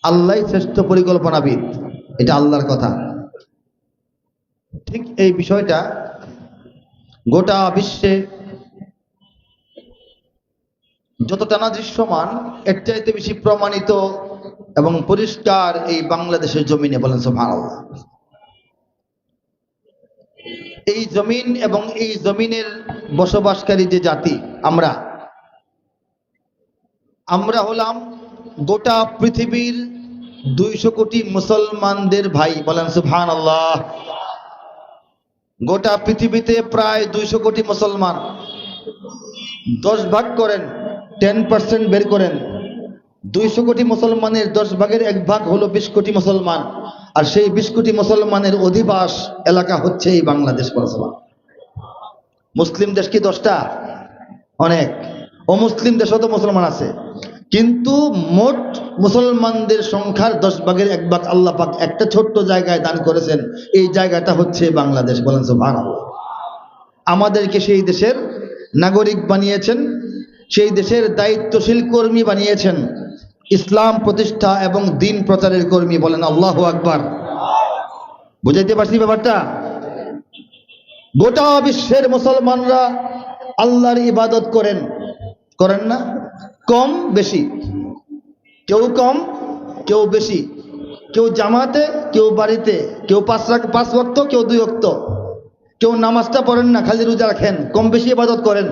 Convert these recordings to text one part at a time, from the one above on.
আল্লাহই শ্রেষ্ঠ পরিকল্পনাবিদ, এটা আল্লাহর কথা। ঠিক এই বিষয়টা গোটা বিশ্বে যতটা না দৃশ্যমান, এর চাইতে বেশি প্রমাণিত এবং পরিষ্কার এই বাংলাদেশের জমিনে। বলেন সুবহানাল্লাহ। এই জমিন এবং এই জমিনের বসবাসকারী যে জাতি, আমরা হলাম গোটা পৃথিবীর 200 কোটি মুসলমানদের ভাই। বলেন সুবহানাল্লাহ। গোটা পৃথিবীতে প্রায় 200 কোটি মুসলমান। 10 ভাগ করেন, 10% বের করেন। 200 কোটি মুসলমানের 10 ভাগের 1 ভাগ হলো 20 কোটি মুসলমান। আর সেই 20 কোটি মুসলমানের অধিবাস এলাকা হচ্ছে এই বাংলাদেশ। মুসলিম দেশ কি 10টা? অনেক। অমুসলিম দেশও তো মুসলমান আছে, কিন্তু মোট মুসলমানদের সংখ্যার 10 ভাগের 1 ভাগ আল্লাহ পাক একটা ছোট্ট জায়গায় দান করেছেন। এই জায়গাটা হচ্ছে বাংলাদেশ। বলেন সুবহানাল্লাহ। আমাদেরকে সেই দেশের নাগরিক বানিয়েছেন, সেই দেশের দায়িত্বশীল কর্মী বানিয়েছেন, ইসলাম প্রতিষ্ঠা এবং দ্বীন প্রচারের কর্মী। বলেন আল্লাহু আকবার। বুঝাইতে পারছি ব্যাপারটা? গোটা বিশ্বের মুসলমানরা আল্লাহর ইবাদত করেন না? কম বেশি, কেউ কম কেউ বেশি, কেউ জামাতে কেউ বাড়িতে, কেউ 5 ওয়াক্ত কেউ 2 ওয়াক্ত, কেউ নামাজটা পড়েন না, খালি রোজা রাখেন, কম বেশি ইবাদত করেন।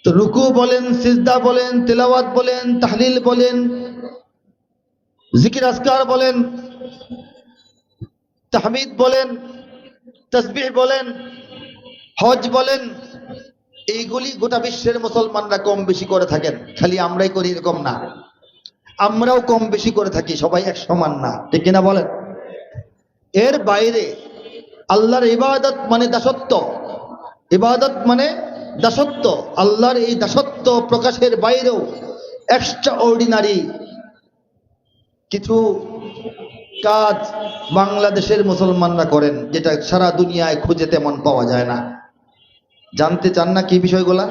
তো রুকু বলেন, সিজদা বলেন, তিলাওয়াত বলেন, তাহলিল বলেন, জিকির আজকার বলেন, তাহমিদ বলেন, তাসবিহ বলেন, হজ বলেন, এইগুলি গোটা বিশ্বের মুসলমানরা কম বেশি করে থাকেন। খালি আমরাই করি এরকম না, আমরাও কম বেশি করে থাকি, সবাই এক সমান না, ঠিক কিনা বলেন? এর বাইরে আল্লাহর ইবাদত মানে দাসত্ব, ইবাদত মানে দাসত্ব। আল্লাহর এই দাসত্ব প্রকাশের বাইরেও এক্সট্রা অর্ডিনারি কিছু কাজ বাংলাদেশের মুসলমানরা করেন, যেটা সারা দুনিয়ায় খুঁজে তেমন পাওয়া যায় না। জানতে চান না কি বিষয়গুলা?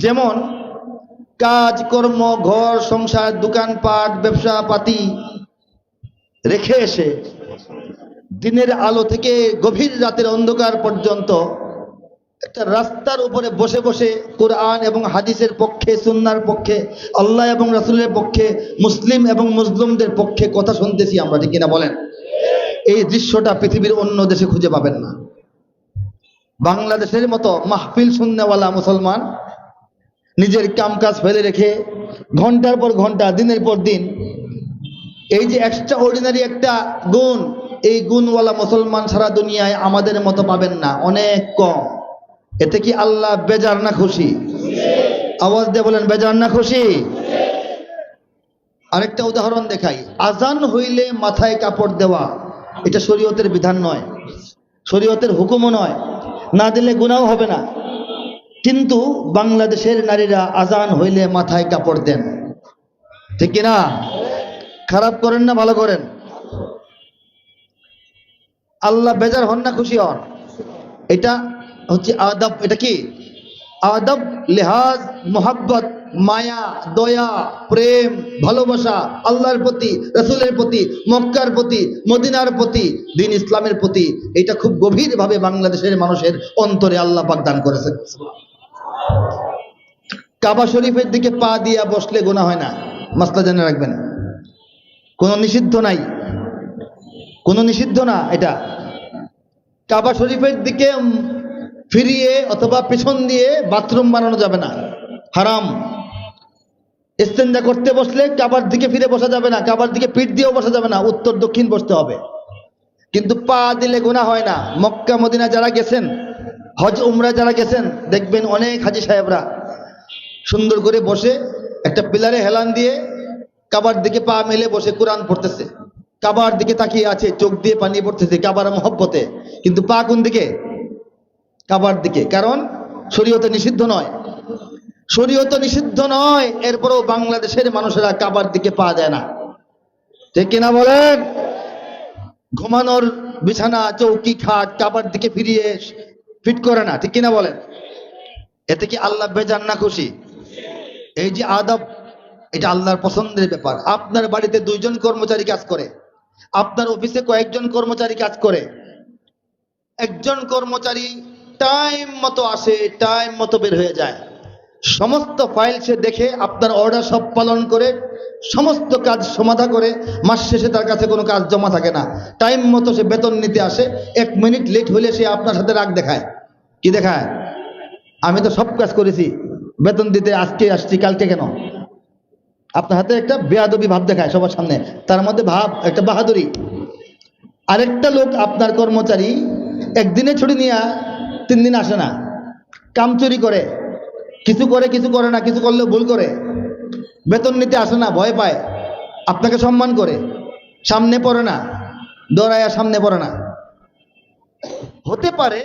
যেমন কাজ কর্ম, ঘর সংসার, দোকানপাট, ব্যবসা পাতি রেখে এসে দিনের আলো থেকে গভীর রাতের অন্ধকার পর্যন্ত একটা রাস্তার উপরে বসে বসে কোরআন এবং হাদিসের পক্ষে, সুন্নাহর পক্ষে, আল্লাহ এবং রাসূলের পক্ষে, মুসলিম এবং মুসলিমদের পক্ষে কথা শুনতেছি আমরা, ঠিক কিনা বলেন? এই দৃশ্যটা পৃথিবীর অন্য দেশে খুঁজে পাবেন না। বাংলাদেশের মতো মাহফিল শুননেওয়ালা মুসলমান নিজের কামকাজ ফেলে রেখে ঘন্টার পর ঘন্টা, দিনের পর দিন, এই যে এক্সট্রা অর্ডিনারি একটা গুণ, এই গুণওয়ালা মুসলমান সারা দুনিয়ায় আমাদের মতো পাবেন না, অনেক কম। এতে কি আল্লাহ বেজার না খুশি? আওয়াজ দিয়ে বলেন, বেজার না খুশি? আরেকটা উদাহরণ দেখাই। আজান হইলে মাথায় কাপড় দেওয়া, এটা শরীয়তের বিধান নয়, শরীয়তের হুকুমও নয়, না দিলে গুনাহ হবে না। কিন্তু বাংলাদেশের নারীরা আজান হইলে মাথায় কাপড় দেন, ঠিক কিনা? খারাপ করেন না ভালো করেন? আল্লাহ বেজার হন না খুশি হন? এটা হচ্ছে আদব। এটা কি আদব? লিহাজ, মোহাব্বত, মায়া, দয়া, প্রেম, ভালোবাসা আল্লাহর প্রতি, রাসূলের প্রতি, মক্কার প্রতি, মদিনার প্রতি, দ্বীন ইসলামের প্রতি, এটা খুব গভীরভাবে বাংলাদেশের মানুষের অন্তরে আল্লাহ পাক দান করেছেন। কাবা শরীফের দিকে পা দিয়া বসলে গুনাহ হয় না, মাসলা জেনে রাখবেন। কোনো নিষিদ্ধ নাই, কোনো নিষিদ্ধ না। এটা কাবা শরীফের দিকে ফিরিয়ে অথবা পেছন দিয়ে বাথরুম বানানো যাবে না, হারাম। ইস্তেঞ্জা করতে বসলে কাবার দিকে ফিরে বসা যাবে না, কাবার দিকে পিঠ দিয়েও বসা যাবে না, উত্তর দক্ষিণ বসতে হবে। কিন্তু পা দিলে গুনাহ হয় না। মক্কা মদিনা যারা গেছেন, হজ উমরা যারা গেছেন, দেখবেন অনেক হাজী সাহেবরা সুন্দর করে বসে একটা পিলারে হেলান দিয়ে কাবার দিকে পা মেলে বসে কোরআন পড়তেছে, কাবার দিকে তাকিয়ে আছে, চোখ দিয়ে পানি পড়তেছে কাবার মহব্বতে, কিন্তু পা কোন দিকে? কাবার দিকে। কারণ শরীয়তে নিষিদ্ধ নয়, শরীয়তে নিষিদ্ধ নয়, এরপরেও বাংলাদেশের মানুষেরা কাবার দিকে পা দেয় না, ঠিক কিনা বলেন? ঘুমানোর বিছানা, চৌকি, খাট কাবার দিকে ফিরিয়ে ফিট করে না, ঠিক কিনা বলেন? এতে কি আল্লাহ বেজান না খুশি? এই যে আদব, এটা আল্লাহর পছন্দের ব্যাপার। আপনার বাড়িতে 2 জন কর্মচারী কাজ করে, আপনার অফিসে কয়েকজন কর্মচারী কাজ করে, একজন কর্মচারী টাইম মতো আসে, টাইম মতো বের হয়ে যায়, সমস্ত ফাইল সে দেখে, আপনার অর্ডার সব পালন করে, সমস্ত কাজ সমাধা করে, মাস শেষে তার কাছে কোনো কাজ জমা থাকে না, টাইম মতো সে বেতন নিতে আসে। 1 মিনিট লেট হলে সে আপনার সাথে রাগ দেখায়। কি দেখায়? আমি তো সব কাজ করেছি, বেতন দিতে আজকে আসছি, কালকে কেন? আপনার হাতে একটা বেয়াদবি ভাব দেখায় সবার সামনে, তার মধ্যে ভাব একটা বাহাদুরি। আরেকটা লোক আপনার কর্মচারী একদিনে ছুটি নিয়ে 3 দিন আসে না, কাম চুরি করে, কিছু করে কিছু করে না, কিছু করলেও ভুল করে, বেতন নিতে আসে না, ভয় পায়, আপনাকে সম্মান করে, সামনে পড়ে না, দৌড়ায়া সামনে পড়ে না। হতে পারে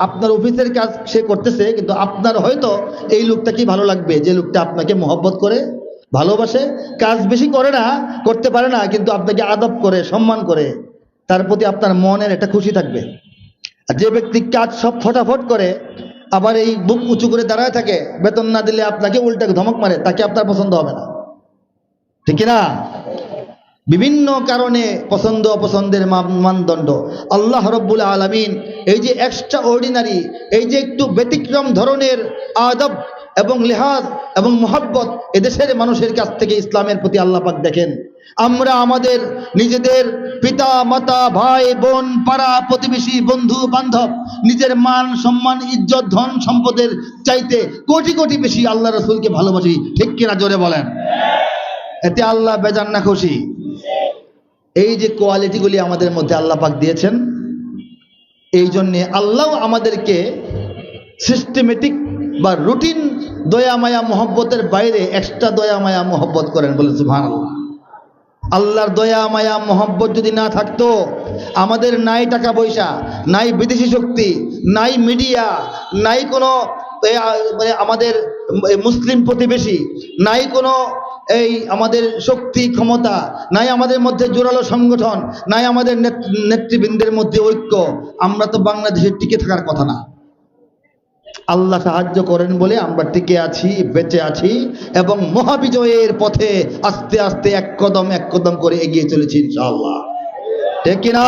আপনার অফিসের কাজ সে করতেছে, কিন্তু আপনার হয়তো এই লোকটাকে ভালো লাগবে, যে লোকটা আপনাকে মহব্বত করে, ভালোবাসে, কাজ বেশি করে না, করতে পারে না, কিন্তু আপনাকে আদব করে, সম্মান করে, তার প্রতি আপনার মনের একটা খুশি থাকবে। আর যে ব্যক্তি কাজ সব ফটাফট করে, আবার এই বুক উঁচু করে দাঁড়ায় থাকে, বেতন না দিলে আপনাকে উল্টা ধমক মারে, তাকে আপনার পছন্দ হবে না, ঠিক না? বিভিন্ন কারণে পছন্দ অপছন্দের মানদণ্ড। আল্লাহ রব্বুল আলামিন এই যে এক্সট্রা অর্ডিনারি, এই যে একটু ব্যতিক্রম ধরনের আদব এবং লিহাজ এবং মোহাব্বত এদেশের মানুষের কাছ থেকে ইসলামের প্রতি আল্লাহ পাক দেখেন। আমরা আমাদের নিজেদের পিতা মাতা, ভাই বোন, পাড়া প্রতিবেশী, বন্ধু বান্ধব, নিজের মান সম্মান, ইজ্জত, ধন সম্পদের চাইতে কোটি কোটি বেশি আল্লাহ রাসূলকে ভালোবাসি, ঠিক কিনা? জোরে বলেন। এতে আল্লাহ বেজান না খুশি? এই যে কোয়ালিটিগুলি আমাদের মধ্যে আল্লাহ পাক দিয়েছেন, এই জন্যে আল্লাহ আমাদেরকে সিস্টেমেটিক বা রুটিন দয়া মায়া মহব্বতের বাইরে এক্সট্রা দয়া মায়া মহব্বত করেন, বলে সুবহানাল্লাহ। আল্লাহর দয়া মায়া মহব্বত যদি না থাকতো, আমাদের নাই টাকা পয়সা, নাই বিদেশি শক্তি, নাই মিডিয়া, নাই কোনো আমাদের মুসলিম প্রতিবেশী, নাই কোনো এই আমাদের শক্তি ক্ষমতা, নাই আমাদের মধ্যে জোরালো সংগঠন, নাই আমাদের নেতৃবৃন্দের মধ্যে ঐক্য, আমরা তো বাংলাদেশে টিকে থাকার কথা না। আল্লাহ সাহায্য করেন বলে আমরা টিকে আছি, বেঁচে আছি, এবং মহাবিজয়ের পথে আস্তে আস্তে এক কদম করে এগিয়ে চলেছি ইনশাআল্লাহ, ঠিক কিনা?